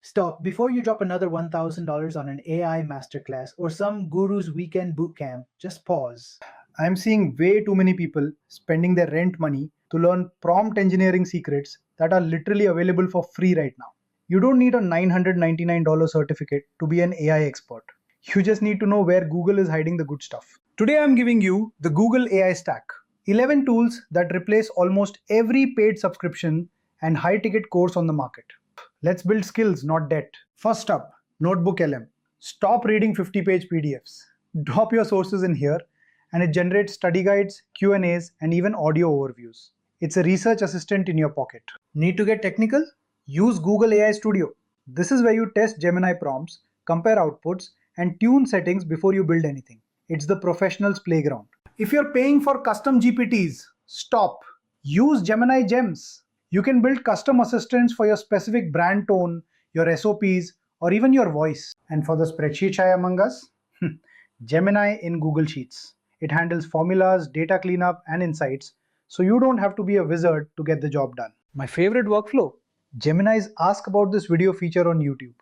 Stop before you drop another $1,000 on an AI masterclass or some guru's weekend bootcamp. Just pause. I'm seeing way too many people spending their rent money to learn prompt engineering secrets that are literally available for free right now. You don't need a $999 certificate to be an AI expert. You just need to know where Google is hiding the good stuff. Today I'm giving you the Google AI Stack. 11 tools that replace almost every paid subscription and high-ticket course on the market. Let's build skills, not debt. First up, NotebookLM. Stop reading 50-page PDFs. Drop your sources in here and it generates study guides, Q&As, and even audio overviews. It's a research assistant in your pocket. Need to get technical? Use Google AI Studio. This is where you test Gemini prompts, compare outputs, and tune settings before you build anything. It's the professional's playground. If you're paying for custom GPTs, stop. Use Gemini Gems. You can build custom assistants for your specific brand tone, your SOPs, or even your voice. And for the spreadsheet shy among us, Gemini in Google Sheets. It handles formulas, data cleanup, and insights, so you don't have to be a wizard to get the job done. My favorite workflow, Gemini's Ask About This Video feature on YouTube.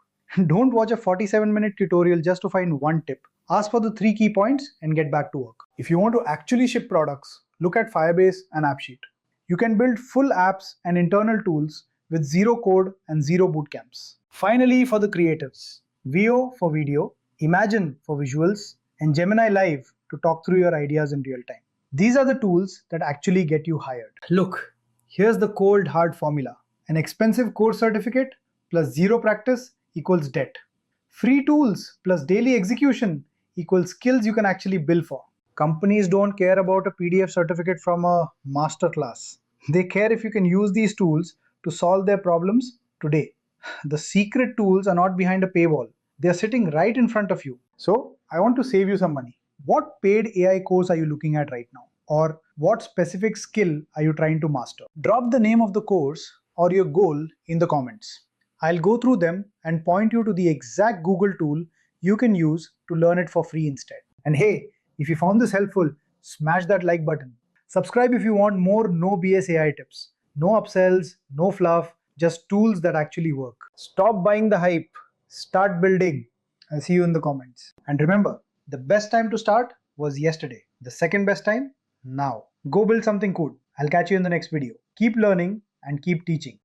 Don't watch a 47-minute tutorial just to find one tip. Ask for the 3 key points and get back to work. If you want to actually ship products, look at Firebase and AppSheet. You can build full apps and internal tools with zero code and zero bootcamps. Finally, for the creatives, Veo for video, Imagen for visuals, and Gemini Live to talk through your ideas in real time. These are the tools that actually get you hired. Look, here's the cold hard formula. An expensive course certificate plus zero practice equals debt. Free tools plus daily execution equals skills you can actually bill for. Companies don't care about a PDF certificate from a masterclass. They care if you can use these tools to solve their problems today. The secret tools are not behind a paywall. They are sitting right in front of you. So, I want to save you some money. What paid AI course are you looking at right now? Or what specific skill are you trying to master? Drop the name of the course or your goal in the comments. I'll go through them and point you to the exact Google tool you can use to learn it for free instead. And hey, if you found this helpful, smash that like button. Subscribe if you want more no BS AI tips. No upsells, no fluff, just tools that actually work. Stop buying the hype. Start building. I'll see you in the comments. And remember, the best time to start was yesterday. The second best time, now. Go build something cool. I'll catch you in the next video. Keep learning and keep teaching.